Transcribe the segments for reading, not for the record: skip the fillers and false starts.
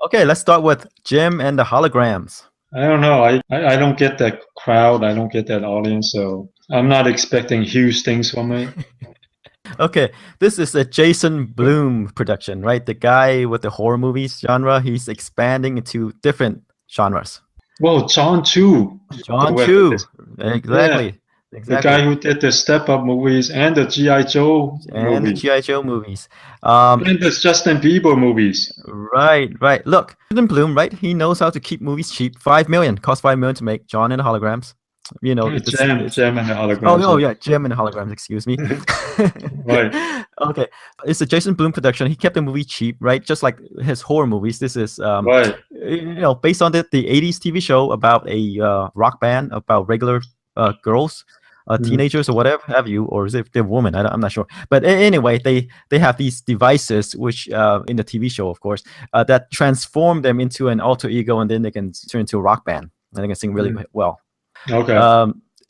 Okay, let's start with Jim and the Holograms. I don't know. I don't get that crowd. I don't get that audience. So I'm not expecting huge things from it. Okay, this is a Jason Blum production, right? The guy with the horror movies genre, he's expanding into different genres. Well, John Chu John directed Chu, this. Yeah, exactly, the guy exactly, who did the Step Up movies and the G.I. Joe and the movie G.I. Joe movies. Um, and the Justin Bieber movies. right, right. Look, Jason Blum, right? He knows how to keep movies cheap. 5 million, cost 5 million to make. John and the Holograms. You know, it's Jam and the oh, Holograms. oh yeah, Gem and the Holograms, excuse me. Right. Okay, it's a Jason Blum production. He kept the movie cheap, right? Just like his horror movies. This is, Right. based on the 80s TV show about a rock band about regular girls, Mhm. teenagers or whatever have you, or is it they're women? I'm not sure. But anyway, they have these devices, which in the TV show, of course, that transform them into an alter ego, and then they can turn into a rock band, and they can sing really well. Okay.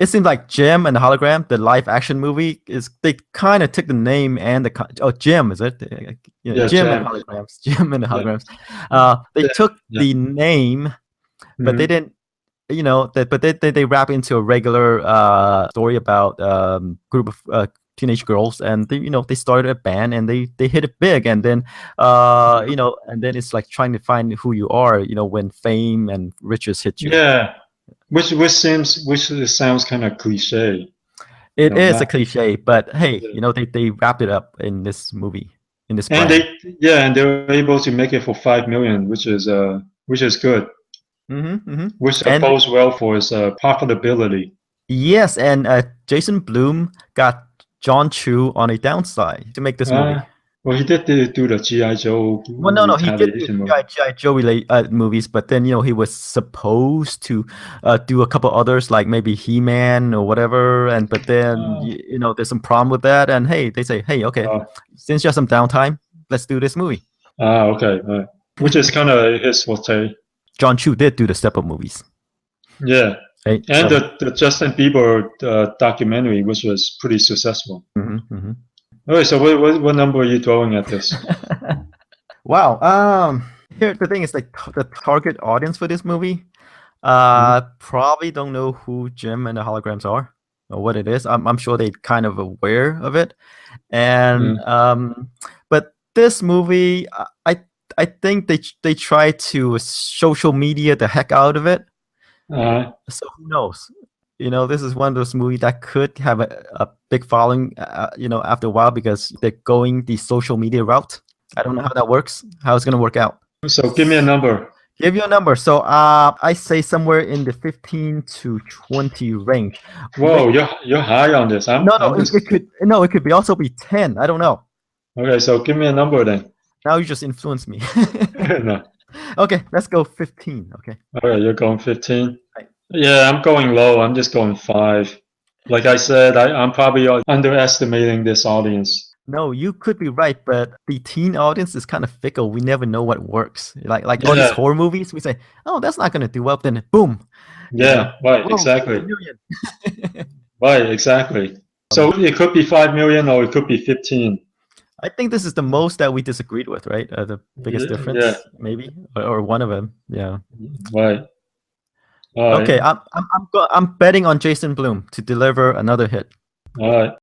It seems like Jim and the Hologram, the live action movie, is they kind of took the name and Jim, is it? Yeah, Jim and Jam. Holograms, Jim and the Yeah. Holograms. They Yeah. took Yeah. the name, but they Mhm. didn't. But they wrap into a regular story about group of teenage girls, and they started a band and they hit it big, and then and then it's like trying to find who you are, when fame and riches hit you. Yeah. Which sounds kind of cliche. It No, is a not. cliche, but hey, Yeah. they wrapped it up in this movie, in this And brand. they were able to make it for 5 million, which is good, which And bodes well for its profitability. yes, and Jason Blum got John Chu on a downside to make this Uh, movie. well, he did do the G.I. Joe Well, no, he did do retaliation movie. G.I. Joe movies, but then he was supposed to do a couple others, like maybe He-Man or whatever, but then Oh, there's some problem with that, and hey, they say, hey, okay, uh, since you have some downtime, let's do this movie. okay. Right. Which is kind of his forte. John Chu did do the Step Up movies, Yeah. right? And So. the Justin Bieber documentary, which was pretty successful. All right, so what number are you throwing at this? Wow. Here the thing is, like, the target audience for this movie, probably don't know who Jim and the Holograms are or what it is. I'm sure they're kind of aware of it, and but this movie, I think they try to social media the heck out of it. So who knows? This is one of those movies that could have a big following, after a while, because they're going the social media route. I don't know how that works, how it's going to work out. So give me a number. Give you a number. So I say somewhere in the 15 to 20 range. Whoa, you're high on this. No, I'm just it could be also be 10. I don't know. okay. So give me a number then. Now you just influenced me. No. Okay, let's go 15. Okay. All right, you're going 15. Right. Yeah, I'm going low. I'm just going 5. Like I said, I'm probably underestimating this audience. No, you could be right, but the teen audience is kind of fickle. We never know what works. Like all these Yeah, horror movies, we say, "Oh, that's not going to do well." Then boom. yeah, right, Whoa, exactly. 1 million. Right, exactly. So it could be 5 million or it could be 15. I think this is the most that we disagreed with, right? The biggest difference, Yeah, maybe, or one of them. Yeah. right. All right. Okay, I'm betting on Jason Blum to deliver another hit. All right.